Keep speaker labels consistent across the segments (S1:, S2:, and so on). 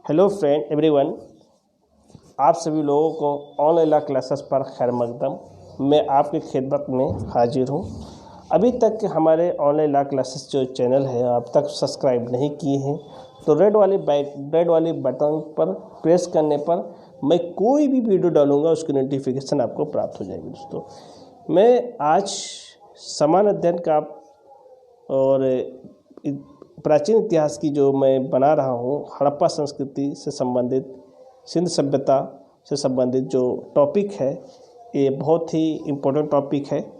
S1: Hello friend everyone, आप सभी लोगों को ऑनलाइन क्लासेस पर खैर मकदम। मैं आपकी खिदमत में हाजिर हूँ। अभी तक के हमारे ऑनलाइन क्लासेस जो चैनल है आप तक सब्सक्राइब नहीं किए हैं तो रेड वाली बटन पर प्रेस करने पर मैं कोई भी वीडियो डालूंगा उसकी नोटिफिकेशन आपको प्राप्त हो जाएगी। दोस्तों, मैं आज समान अध्ययन का और प्राचीन इतिहास की जो मैं बना रहा हूँ, हड़प्पा संस्कृति से संबंधित, सिंध सभ्यता से संबंधित जो टॉपिक है, ये बहुत ही इम्पोर्टेंट टॉपिक है।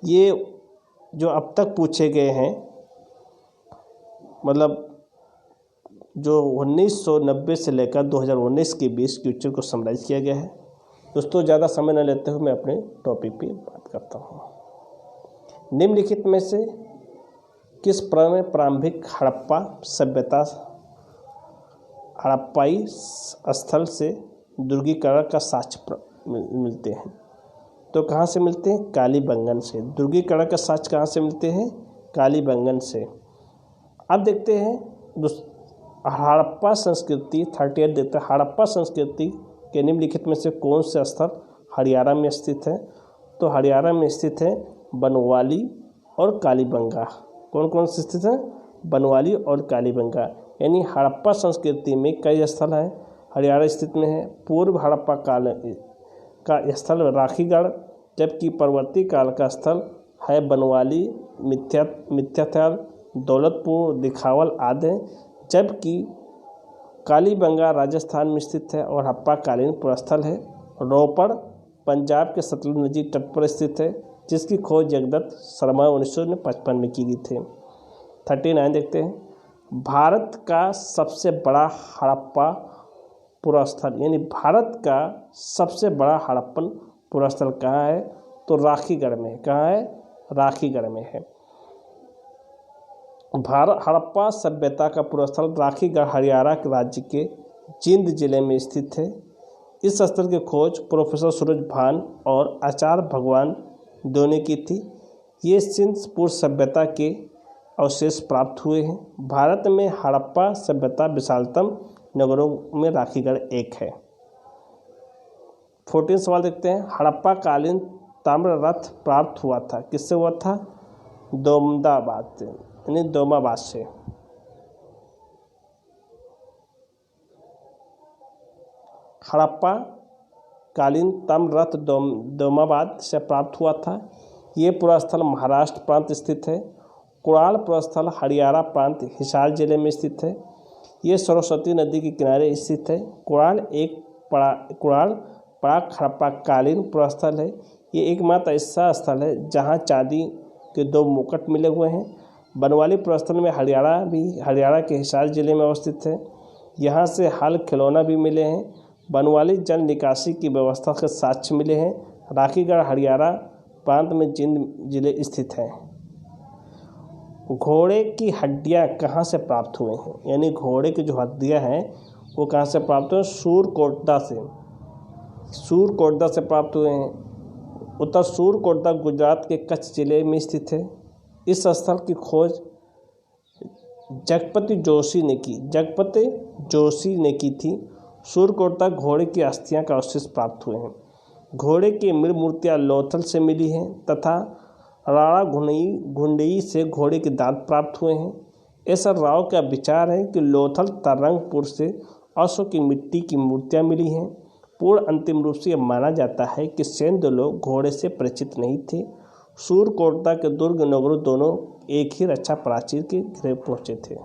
S1: ये जो अब तक पूछे गए हैं, मतलब जो 1990 से लेकर 2019 के बीच क्वेश्चन को समराइज किया गया है। दोस्तों, ज़्यादा समय न लेते हुए मैं अपने टॉपिक पे बात करता हूँ। निम्नलिखित में से किस प्रारंभिक हड़प्पा सभ्यता हड़प्पाई स्थल से दुर्गीकरण का साक्ष्य मिलते हैं? तो कहाँ से मिलते हैं? कालीबंगन से। दुर्गीकरण का साक्ष्य कहाँ से मिलते हैं? कालीबंगन से। अब देखते हैं हड़प्पा संस्कृति 38 देखते हैं। हड़प्पा संस्कृति के निम्नलिखित में से कौन से स्थल हरियाणा में स्थित है? तो हरियाणा में स्थित है बनवाली और कालीबंगा। कौन कौन से स्थित है? बनवाली और कालीबंगा। यानी हड़प्पा संस्कृति में कई स्थल हैं। हरियाणा स्थित में है। पूर्व हड़प्पा काल का स्थल राखीगढ़, जबकि परवर्ती काल का स्थल है बनवाली, मिथ्याथल, दौलतपुर, दिखावल आदि, जबकि कालीबंगा राजस्थान में स्थित है और हड़प्पा-कालीन पुरस्थल है। रोपड़ पंजाब के सतलुज नदी तट पर स्थित है, जिसकी खोज जगदत्त शर्मा 1955 में की गई थी। 39 देखते हैं। भारत का सबसे बड़ा हड़प्पा पुरस्थल, यानी भारत का सबसे बड़ा हड़प्पन पुरस्थल कहाँ है? तो राखीगढ़ में। कहाँ है? राखीगढ़ में है। भारत हड़प्पा सभ्यता का पुरस्थल राखीगढ़ हरियाणा राज्य के जींद जिले में स्थित है। इस स्थल की खोज प्रोफेसर सूरज भान और आचार्य भगवान दोनों की थी। ये सिंधपुर सभ्यता के अवशेष प्राप्त हुए हैं। भारत में हड़प्पा सभ्यता विशालतम नगरों में राखीगढ़ एक है। 14 सवाल देखते हैं। हड़प्पा कालीन ताम्र रथ प्राप्त हुआ था, किससे हुआ था? दोमदाबाद से, यानी दोमाबाद से। हड़प्पा कालीन ताम्र रथ दोमाबाद से प्राप्त हुआ था। ये पुरास्थल महाराष्ट्र प्रांत स्थित है। कुड़ाल पुरास्थल हरियाणा प्रांत हिसार जिले में स्थित है। ये सरस्वती नदी के किनारे स्थित है। कुड़ाल प्राक हड़प्पा कालीन पुरास्थल है। ये एकमात्र ऐसा स्थल है जहाँ चांदी के 2 मुकुट मिले हुए हैं। बनवाली पुरास्थल में हरियाणा के हिसार जिले में अवस्थित है। यहाँ से हाल खिलौना भी मिले हैं। बनवाली जल निकासी की व्यवस्था के साक्ष्य मिले हैं। राखीगढ़ हरियाणा प्रांत में जींद जिले स्थित है। घोड़े की हड्डियां कहाँ से प्राप्त हुए हैं? यानी घोड़े की जो हड्डियां हैं वो कहाँ से प्राप्त हुए? सूरकोटदा से प्राप्त हुए हैं। उत्तर सूरकोटदा गुजरात के कच्छ जिले में स्थित है। इस स्थल की खोज जगपति जोशी ने की थी। सूरकोटदा घोड़े की अस्थियां का अवशेष प्राप्त हुए हैं। घोड़े की मृत मूर्तियां लोथल से मिली हैं तथा राणा घुंडई से घोड़े के दांत प्राप्त हुए हैं। ऐसा राव का विचार है कि लोथल तरंगपुर से अश्व की मिट्टी की मूर्तियां मिली हैं। पूर्ण अंतिम रूप से यह माना जाता है कि सैन्य लोग घोड़े से परिचित नहीं थे। सूरकोटदा के दुर्ग नगरों दोनों एक ही रक्षा प्राचीर के घिरे पहुंचे थे।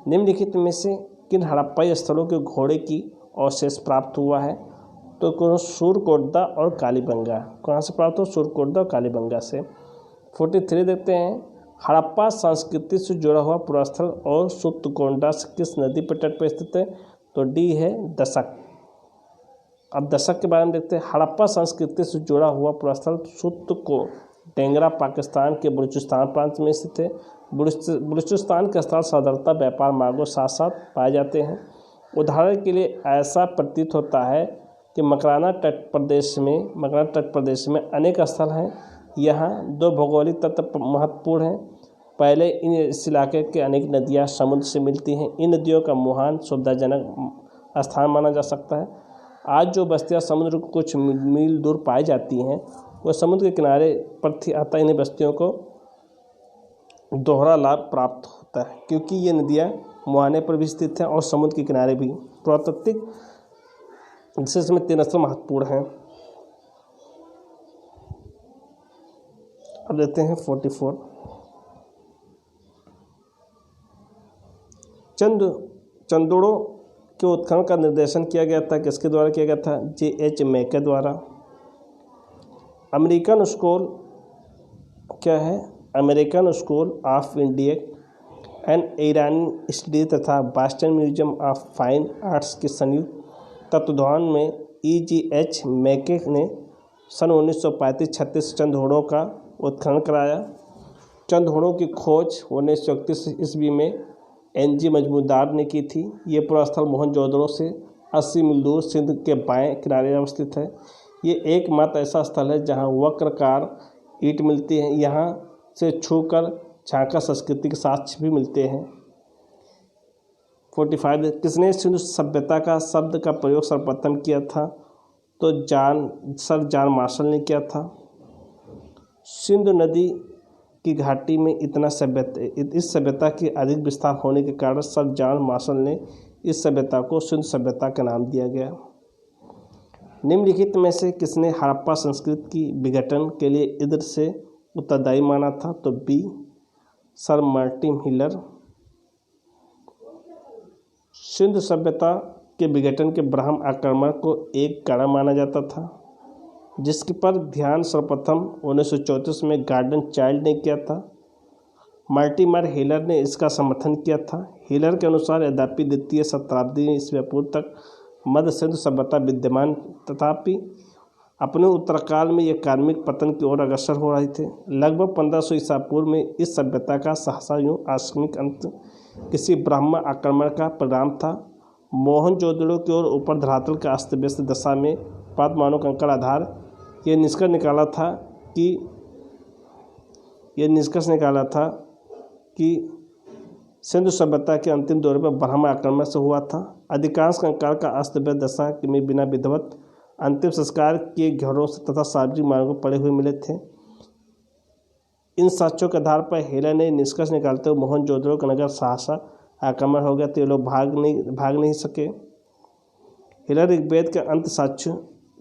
S1: निम्नलिखित में से किन हड़प्पाई स्थलों के घोड़े की अवशेष प्राप्त हुआ है? तो सूरकोटदा और कालीबंगा। कहाँ से प्राप्त हो? सूरकोटदा और कालीबंगा से। 43 देखते हैं। हड़प्पा संस्कृति से जुड़ा हुआ पुरास्थल और सुत्तकोंडा किस नदी पर तट पर स्थित है? तो डी है दशक। अब दशक के बारे में देखते हैं। हड़प्पा संस्कृति से जुड़ा हुआ पुरास्थल टेंगरा पाकिस्तान के बलूचिस्तान प्रांत में स्थित है। बलूचिस्तान के स्थल साधारणतः व्यापार मार्गों साथ साथ पाए जाते हैं। उदाहरण के लिए ऐसा प्रतीत होता है कि मकराना तट प्रदेश में अनेक स्थल हैं। यहाँ 2 भौगोलिक तत्व महत्वपूर्ण हैं। पहले इस इलाके के अनेक नदियाँ समुद्र से मिलती हैं। इन नदियों का मुहान सुविधाजनक स्थान माना जा सकता है। आज जो बस्तियाँ समुद्र को कुछ मील दूर पाई जाती हैं वह समुद्र के किनारे पर थी, अतः इन बस्तियों को दोहरा लाभ प्राप्त होता है क्योंकि ये नदियाँ मुहाने पर भी स्थित हैं और समुद्र के किनारे भी। पुरातात्विक विशेष में 3 स्थल महत्वपूर्ण हैं। अब लेते हैं 44। चंदोड़ों के उत्खनन का निर्देशन किया गया था। किसके द्वारा किया गया था? J.H. मैके द्वारा। अमेरिकन स्कूल क्या है? American school of Indian and Irani studies तथा Boston museum of fine arts के संयुक्त तत्वाधान में E.G.H. मैके ने सन 1935-36 चंदोड़ों का उत्खनन कराया। चंदोड़ों की खोज 1931 ईस्वी में N.G. मजमूदार ने की थी। ये पुरास्थल मोहनजोदड़ो से 80 मील दूर सिंध के बाएं किनारे अवस्थित है। ये एकमात्र ऐसा स्थल है जहां वक्रकार ईंट मिलती है। यहाँ से छूकर झांका संस्कृति के साक्ष्य भी मिलते हैं। 45 किसने सिंधु सभ्यता का शब्द का प्रयोग सर्वप्रथम किया था? तो सर जॉन मार्शल ने किया था। सिंधु नदी की घाटी में इस सभ्यता के अधिक विस्तार होने के कारण सर जॉन मार्शल ने इस सभ्यता को सिंधु सभ्यता का नाम दिया गया। निम्नलिखित में से किसने हड़प्पा संस्कृति की विघटन के लिए इंद्र से उत्तरदायी माना था? तो B Sir Martin Hiller. Sindhu सभ्यता के विघटन के ब्राह्म आक्रमण को एक कारण माना जाता था जिसके पर ध्यान सर्वप्रथम 1934 में गॉर्डन चाइल्ड ने किया था। मार्टिमर हिलर ने इसका समर्थन किया था। हिलर के अनुसार यद्यपि द्वितीय शताब्दी ईस्वी पूर्व तक मध्य सिंधु सभ्यता विद्यमान तथापि अपने उत्तरकाल में यह कार्मिक पतन की ओर अग्रसर हो रहे थे। लगभग 1500 ईसा पूर्व में इस सभ्यता का सहसा यूं आकस्मिक अंत किसी ब्राह्म आक्रमण का परिणाम था। मोहनजोदड़ो की ओर ऊपर धरातल का अस्त व्यस्त दशा में प्राप्त मानव कंकड़ आधार यह निष्कर्ष निकाला था कि सिंधु सभ्यता के अंतिम दौर पर ब्राह्म आक्रमण से हुआ था। अधिकांश कंकाल का अस्त व्यस्त दशा में बिना विधिवत अंतिम संस्कार के घरों से तथा सार्वजनिक मार्गों पर पड़े हुए मिले थे। इन साक्ष्यों के आधार पर हेलर ने निष्कर्ष निकालते हुए मोहनजोदड़ो का नगर सहसा आक्रमण हो गया तो ये लोग भाग नहीं सके। हिलर ऋग्वेद के अंत साक्ष्य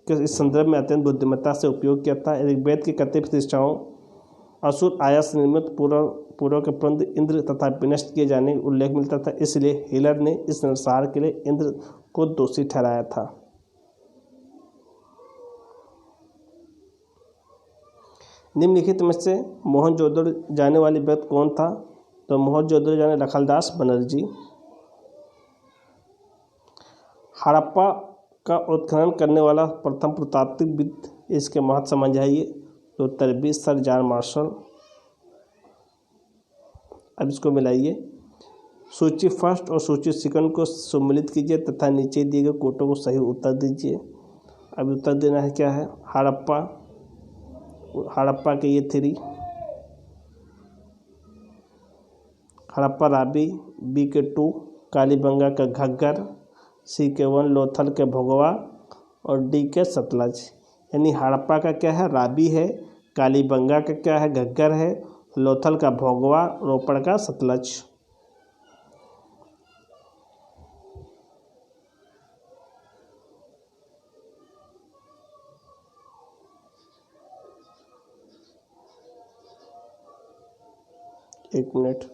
S1: के इस संदर्भ में अत्यंत बुद्धिमत्ता से उपयोग किया था। ऋग्वेद की कतिपय प्रतिष्ठाओं असुर आया से निर्मित पूर्व के पुरंद इंद्र तथा विनष्ट किए जाने का उल्लेख मिलता था। इसलिए हिलर ने इस नरसंहार के लिए इंद्र को दोषी ठहराया था। निम्नलिखित में से मोहनजोदड़ो जाने वाली व्यक्ति कौन था? तो मोहनजोदड़ो जाने लखनदास बनर्जी। हड़प्पा का उत्खनन करने वाला प्रथम पुरातात्विकविद इसके महत्व समझ आइए। तो उत्तर बी सर जॉन मार्शल। अब इसको मिलाइए। सूची फर्स्ट और सूची सेकंड को सम्मिलित कीजिए तथा नीचे दिए गए कोटों को सही उत्तर दीजिए। अब उत्तर देना है क्या है? हड़प्पा के ये 3 हड़प्पा राबी, बी के 2 कालीबंगा का घग्गर, सी के 1 लोथल के भोगवा और डी के सतलज। यानी हड़प्पा का क्या है? राबी है। कालीबंगा का क्या है? घग्गर है। लोथल का भोगवा, रोपड़ का सतलज। एक मिनट।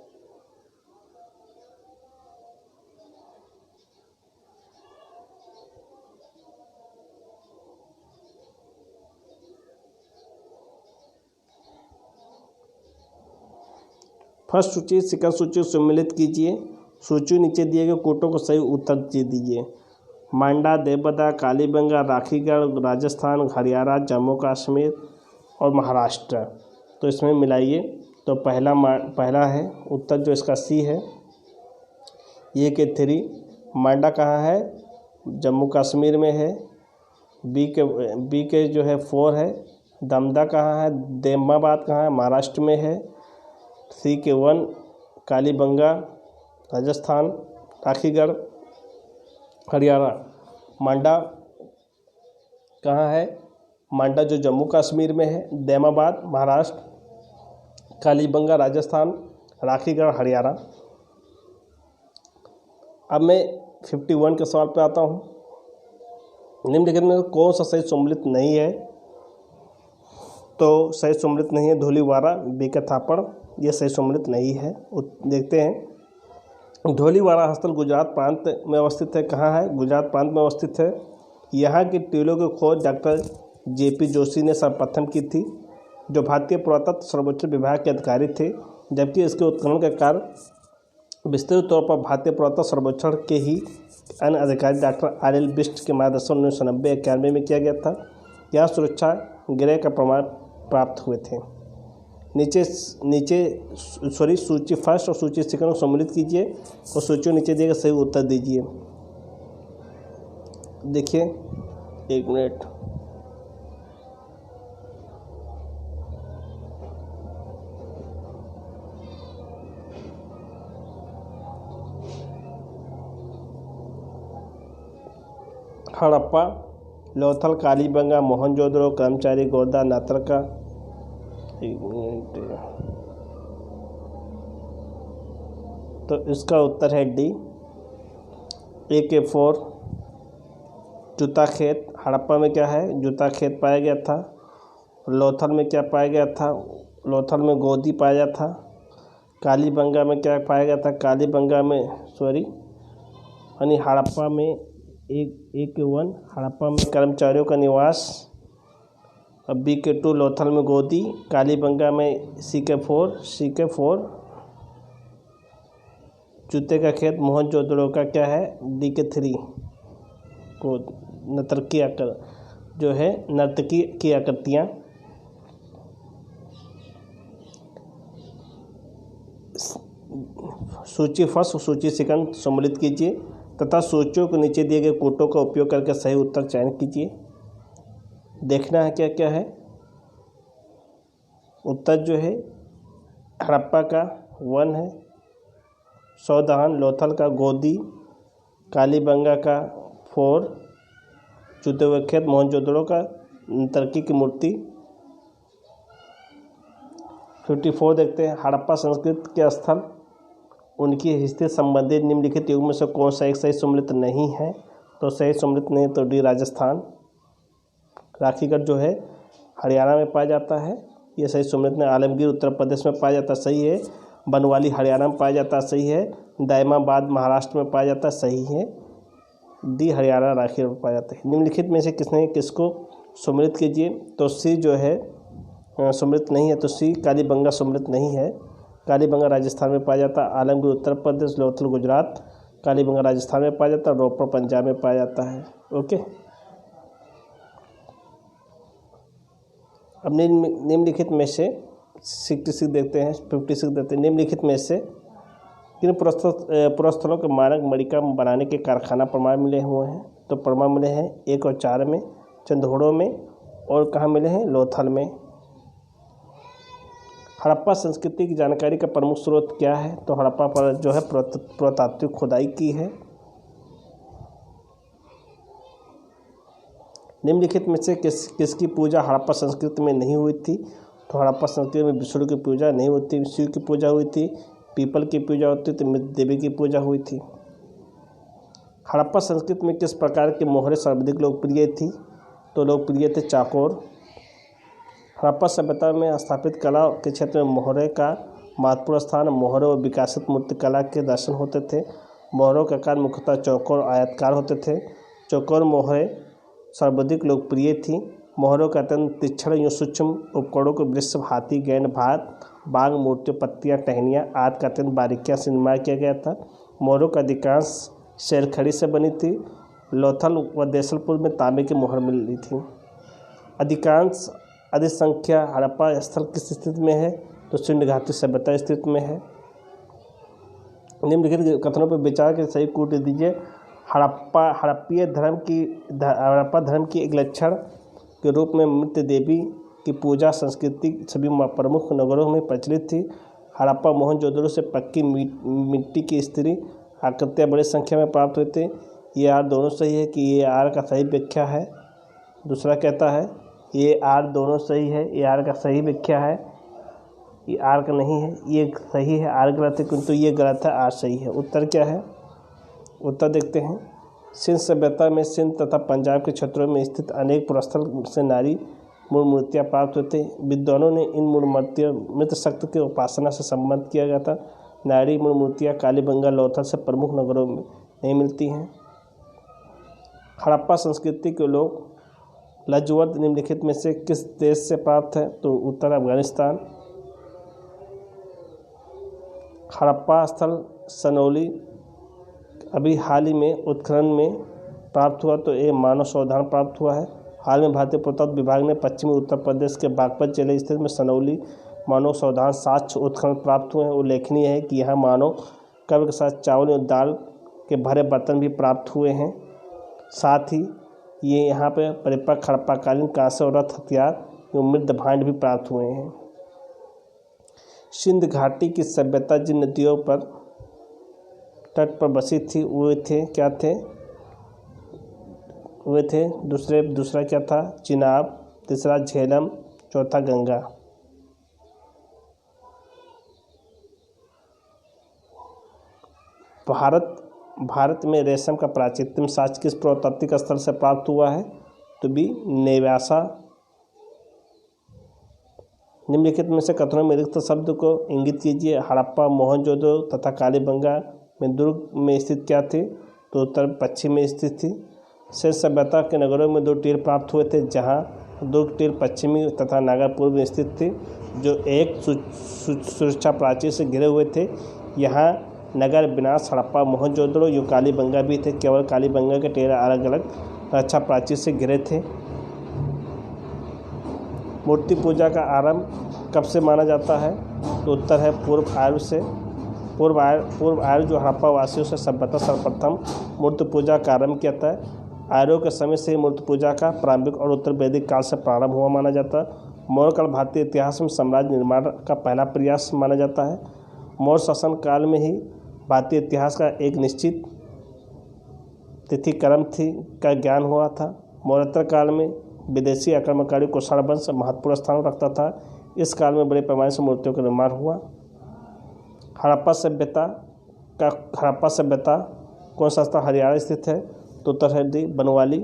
S1: फर्स्ट सूची सेकंड सूची सम्मिलित कीजिए। सूची नीचे दिए गए कोटों को सही उत्तर दीजिए। मांडा, देवबदा, कालीबंगा, राखीगढ़, राजस्थान, हरियाणा, जम्मू कश्मीर और महाराष्ट्र। तो इसमें मिलाइए। तो पहला है उत्तर जो इसका सी है। ये के 3 मांडा कहाँ है? जम्मू कश्मीर में है। बी के जो है 4 है। दमदा कहाँ है? देमाबाद कहाँ है? महाराष्ट्र में है। सी के 1 कालीबंगा राजस्थान, राखीगढ़ हरियाणा, मांडा कहाँ है, मांडा जो जम्मू कश्मीर में है, दैमाबाद महाराष्ट्र, कालीबंगा राजस्थान, राखीगढ़ हरियाणा। अब मैं 51 के सवाल पे आता हूँ। निम्नलिखित में कौन सा सही सम्मिलित नहीं है, तो सही सम्मिलित नहीं है धौलीवारा, बीके थापड़, ये सही सम्मिलित नहीं है। देखते हैं धौलीवारा हस्तल गुजरात प्रांत में अवस्थित है। कहाँ है, गुजरात प्रांत में अवस्थित है। यहाँ की टीलों की खोज डॉक्टर JP जोशी ने सर्वप्रथम की थी, जो भारतीय पुरातत्व सर्वेक्षण विभाग के अधिकारी थे, जबकि इसके उत्खनन का कार्य विस्तृत तौर पर भारतीय पुरातत्व सर्वेक्षण के ही अन्य अधिकारी डॉक्टर RL बिष्ट के मार्गदर्शन 1990-91 में किया गया था। यहाँ सुरक्षा गृह का प्रमाण प्राप्त हुए थे। नीचे सूची फर्स्ट और सूची सेकंड को सम्मिलित कीजिए और सूची नीचे दिए गए सही उत्तर दीजिए। देखिए 1 मिनट। हड़प्पा, लोथल, कालीबंगा, मोहनजोदड़ो, कर्मचारी गोदा, नात्रका। 1 मिनट। तो इसका उत्तर है डी, AK4 जूता खेत। हड़प्पा में क्या है, जूता खेत पाया गया था। लोथल में क्या पाया गया था, लोथल में गोदी पाया गया था। कालीबंगा में क्या पाया गया था, कालीबंगा में यानी हड़प्पा में AK1 हड़प्पा में कर्मचारियों का निवास। अब BK2 लोथल में गोदी, कालीबंगा में CK4 जूते का खेत, मोहनजोदड़ो का क्या है DK3 को नर्तकी जो है नर्तकी की आकृतियाँ। सूची फर्स्ट और सूची सेकंड सम्मिलित कीजिए तथा सूचियों को नीचे दिए गए कोटों का उपयोग करके सही उत्तर चयन कीजिए। देखना है क्या क्या है। उत्तर जो है हड़प्पा का 1 है, सौदान, लोथल का गोदी, कालीबंगा का 4, जूते हुए खेत, मोहनजोदड़ो का नर्तकी की मूर्ति। 54 देखते हैं, हड़प्पा संस्कृति के स्थल उनकी हिस्से संबंधित निम्नलिखित युग में से कौन सा एक सही सम्मिलित नहीं है, तो सही सम्मिलित नहीं तो डी राजस्थान। राखीगढ़ जो है हरियाणा में पाया जाता है, ये सही सम्मिलित नहीं। आलमगीर उत्तर प्रदेश में पाया जाता है, सही है। बनवाली हरियाणा में पाया जाता है, सही है। दायमाबाद महाराष्ट्र में पाया जाता है, सही है। डी हरियाणा राखीगढ़ में पाया जाता है। निम्नलिखित में से किसने किसको सम्मिलित कीजिए, तो सी जो है सम्मिलित नहीं है, तो सी कालीबंगा सम्मिलित नहीं है। कालीबंगा राजस्थान में पाया जाता है, आलमगीर उत्तर प्रदेश, लोथल गुजरात, कालीबंगा राजस्थान में पाया जाता है, रोपड़ पंजाब में पाया जाता है। ओके, अब निम्नलिखित में से 66 देखते हैं, 56 देखते हैं। निम्नलिखित में से किन पुरस्थलों के मानक मणिका बनाने के कारखाना प्रमाण मिले हुए हैं, तो प्रमाण मिले हैं 1 और 4 में, चंदोड़ो में, और कहाँ मिले हैं, लोथल में। हड़प्पा संस्कृति की जानकारी का प्रमुख स्रोत क्या है, तो हड़प्पा पर जो है पुरातात्विक खुदाई की है। निम्नलिखित में से किसकी पूजा हड़प्पा संस्कृति में नहीं हुई थी, तो हड़प्पा संस्कृति में विष्णु की पूजा नहीं होती, शिव की पूजा हुई थी, पीपल की पूजा होती थी, मृत देवी की पूजा हुई थी। हड़प्पा संस्कृति में किस प्रकार के मोहरे सर्वाधिक लोकप्रिय थी, तो लोकप्रिय थे चाकोर। हड़प्पा सभ्यता में स्थापित कला के क्षेत्र में मोहरे का महत्वपूर्ण स्थान। मोहरे और विकसित मूर्तिकला के दर्शन होते थे। मोहरों का आकार मुख्यतः चौकोर आयताकार होते थे। चौकोर मोहरे सर्वाधिक लोकप्रिय थी। मोहरों का अत्यंत तीक्ष्ण एवं सूक्ष्म उपकरणों को वृक्ष, हाथी, गेंद, बाघ मूर्तियों, पत्तियां, टहनियाँ आदि का अत्यंत बारीकियां से निर्माण किया गया था। मोहरों का अधिकांश शैलखड़ी से बनी थी। लोथल व देसलपुर में तांबे की मोहर मिली थी। अधिक संख्या हड़प्पा स्थल किस स्थिति में है, तो सिंधु घाटी सभ्यता स्थिति में है। निम्नलिखित कथनों पर विचार के सही कूट दीजिए। हड़प्पा धर्म की एक लक्षण के रूप में मृत देवी की पूजा संस्कृति सभी प्रमुख नगरों में प्रचलित थी। हड़प्पा मोहनजोदड़ो से पक्की मिट्टी की स्त्री आकृतियाँ बड़ी संख्या में प्राप्त हुए थे। ये आर दोनों सही है कि ये आर का सही व्याख्या है। दूसरा कहता है ये आर दोनों सही है, ये आर का सही व्याख्या है, ये आर का नहीं है, ये सही है, आर गलत है, किंतु ये गलत है, आर सही है। उत्तर क्या है? उत्तर देखते हैं। सिंध सभ्यता में सिंध तथा पंजाब के क्षेत्रों में स्थित अनेक पुरस्थल से नारी मूर्तियाँ प्राप्त होते। विद्वानों ने इन मूर्तियों मृत शक्ति की उपासना से संबंध किया गया था। नारी मूर्तियाँ कालीबंगा, लोथल से प्रमुख नगरों में नहीं मिलती हैं। हड़प्पा संस्कृति के लोग लजवर्द निम्नलिखित में से किस देश से प्राप्त है? तो उत्तर अफगानिस्तान। हड़प्पा स्थल सनौली अभी हाल ही में उत्खनन में प्राप्त हुआ, तो ये मानव संवर्धन प्राप्त हुआ है। हाल में भारतीय पुरातत्व विभाग ने पश्चिमी उत्तर प्रदेश के बागपत जिले स्थित में सनौली मानव संवर्धन साक्ष्य उत्खनन प्राप्त हुए हैं। उल्लेखनीय है कि यहाँ मानव कब्र के साथ चावल और दाल के भरे बर्तन भी प्राप्त हुए हैं। साथ ही ये यहाँ पे परिपक्व हड़प्पाकालीन कांस्य और रथ हथियार एवं मृद भांड भी प्राप्त हुए हैं। सिंध घाटी की सभ्यता जिन नदियों पर तट पर बसी थी वे थे क्या थे? वे थे दूसरा क्या था? चिनाब, तीसरा झेलम, चौथा गंगा। भारत में रेशम का प्राचीनतम साक्ष्य किस पुरातात्विक स्थल से प्राप्त हुआ है? तो भी नेवासा। निम्नलिखित में से कथनों में रिक्त शब्द को इंगित कीजिए। हड़प्पा, मोहनजोदड़ो तथा कालीबंगा में दुर्ग में स्थित क्या थी? तो उत्तर पश्चिम में स्थित थी। सिंध सभ्यता के नगरों में 2 टीर प्राप्त हुए थे, जहां दुर्ग टीर पश्चिमी तथा नागर पूर्व में स्थित थी, जो एक सुरक्षा प्राचीर से घिरे हुए थे। यहाँ नगर विनाश हड़प्पा मोहनजोदड़ो यो कालीबंगा भी थे। केवल कालीबंगा के टीर अलग अलग रक्षा प्राचीर से घिरे थे। मूर्ति पूजा का आरंभ कब से माना जाता है? तो उत्तर है पूर्व आर्य से। पूर्व आर्य जो हड़प्पा वासियों से सभ्यता सर्वप्रथम मूर्ति पूजा का आरंभ किया था। आर्यों के समय से ही मूर्ति पूजा का प्रारंभिक और उत्तर वैदिक काल से प्रारंभ हुआ माना जाता है। मौर्य काल भारतीय इतिहास में साम्राज्य निर्माण का पहला प्रयास माना जाता है। मौर्य शासन काल में ही भारतीय इतिहास का एक निश्चित तिथि क्रम का ज्ञान हुआ था। मौर्योत्तर काल में विदेशी आक्रमणकारी कुषाण वंश महत्वपूर्ण स्थान रखता था। इस काल में बड़े पैमाने से मूर्तियों का निर्माण हुआ। हड़प्पा सभ्यता कौन सा स्थान हरियाणा स्थित है? तो उत्तर है डी बनवाली।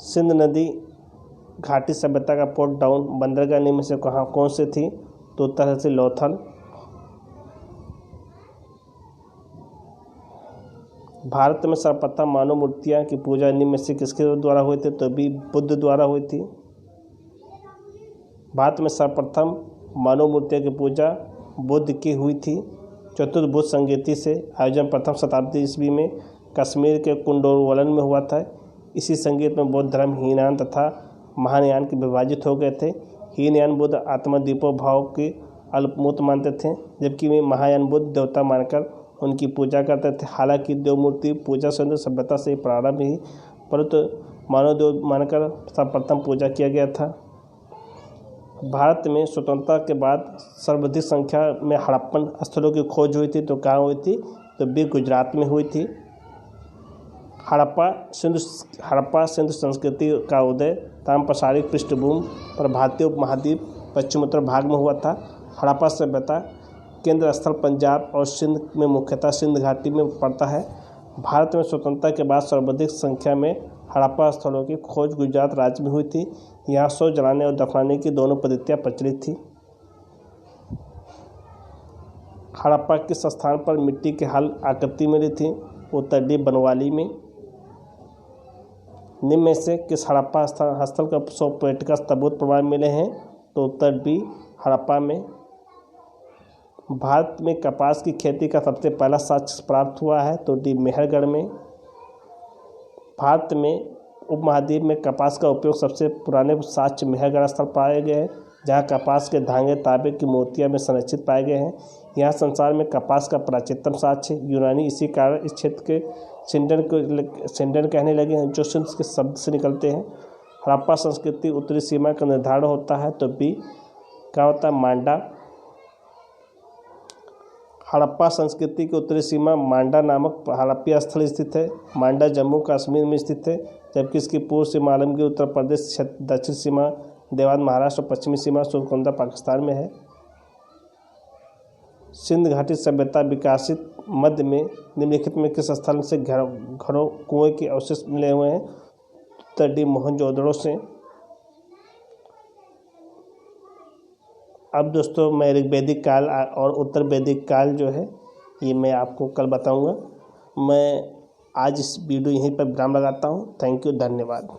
S1: सिंध नदी घाटी सभ्यता का पोर्ट टाउन बंदरगाह निम्न में से कौन से थी? तो उत्तर है लोथल। भारत में सर्वप्रथम मानव मूर्तियां की पूजा निम्न में से किसके द्वारा हुई थी? तो भी बुद्ध द्वारा हुई थी। भारत में सर्वप्रथम मानव मूर्तियों की पूजा बुद्ध की हुई थी। चतुर्थ बुद्ध संगीति से आयोजन प्रथम शताब्दी ईस्वी में कश्मीर के कुंडोरवलन में हुआ था। इसी संगीत में बौद्ध धर्म हीनयान तथा महायान के विभाजित हो गए थे। हीनयान बुद्ध आत्मदीपो भाव के अल्पमूत मानते थे, जबकि वे महायान बुद्ध देवता मानकर उनकी पूजा करते थे। हालांकि देव मूर्ति पूजा सिंधु सभ्यता से प्रारंभ ही, परंतु मानव देव मानकर सर्वप्रथम पूजा किया गया था। भारत में स्वतंत्रता के बाद सर्वाधिक संख्या में हड़प्पन स्थलों की खोज हुई थी। तो कहाँ हुई थी? तो भी गुजरात में हुई थी। हड़प्पा सिंधु संस्कृति का उदय ताम्रप्रसारित पृष्ठभूमि पर भारतीय उपमहाद्वीप पश्चिमोत्तर भाग में हुआ था। हड़प्पा सभ्यता केंद्र स्थल पंजाब और सिंध में मुख्यतः सिंध घाटी में पड़ता है। भारत में स्वतंत्रता के बाद सर्वाधिक संख्या में हड़प्पा स्थलों की खोज गुजरात राज्य में हुई थी। यहाँ शव जलाने और दफनाने की दोनों पद्धतियाँ प्रचलित थी। हड़प्पा किस स्थान पर मिट्टी के हल आकृति मिली थी? उत्तर डी बनवाली में। निम्न में से किस हड़प्पा स्थल का सोपोटिका सबूत प्रमाण मिले हैं? तो उत्तर बी हड़प्पा में। भारत में कपास की खेती का सबसे पहला साक्ष्य प्राप्त हुआ है। तो डी मेहरगढ़ में। भारत में उपमहाद्वीप में कपास का उपयोग सबसे पुराने साक्ष्य मेहरगढ़ स्थल पाए गए हैं, जहाँ कपास के धागे तांबे की मोतियां में संरक्षित पाए गए हैं। यहाँ संसार में कपास का प्राचीनतम साक्ष्य यूनानी, इसी कारण इस क्षेत्र के सिंडन कहने लगे हैं जो सिंध के शब्द से निकलते हैं। हड़प्पा संस्कृति उत्तरी सीमा का निर्धारण होता है, तो बी क्या होता है, मांडा। हड़प्पा संस्कृति की उत्तरी सीमा मांडा नामक हड़प्पा स्थल स्थित है। मांडा जम्मू कश्मीर में स्थित है, जबकि इसकी पूर्व सीमा आलमगीर उत्तर प्रदेश, दक्षिण सीमा देवान महाराष्ट्र, पश्चिमी सीमा सुरकुंडा पाकिस्तान में है। सिंध घाटी सभ्यता विकासित मध्य में निम्नलिखित में किस स्थल से घरों कुएं के अवशेष मिले हुए हैं? उत्तर डी मोहनजोदड़ो से। अब दोस्तों मैं ऋग्वैदिक काल और उत्तर वैदिक काल जो है ये मैं आपको कल बताऊंगा। मैं आज इस वीडियो यहीं पर विराम लगाता हूँ। थैंक यू, धन्यवाद।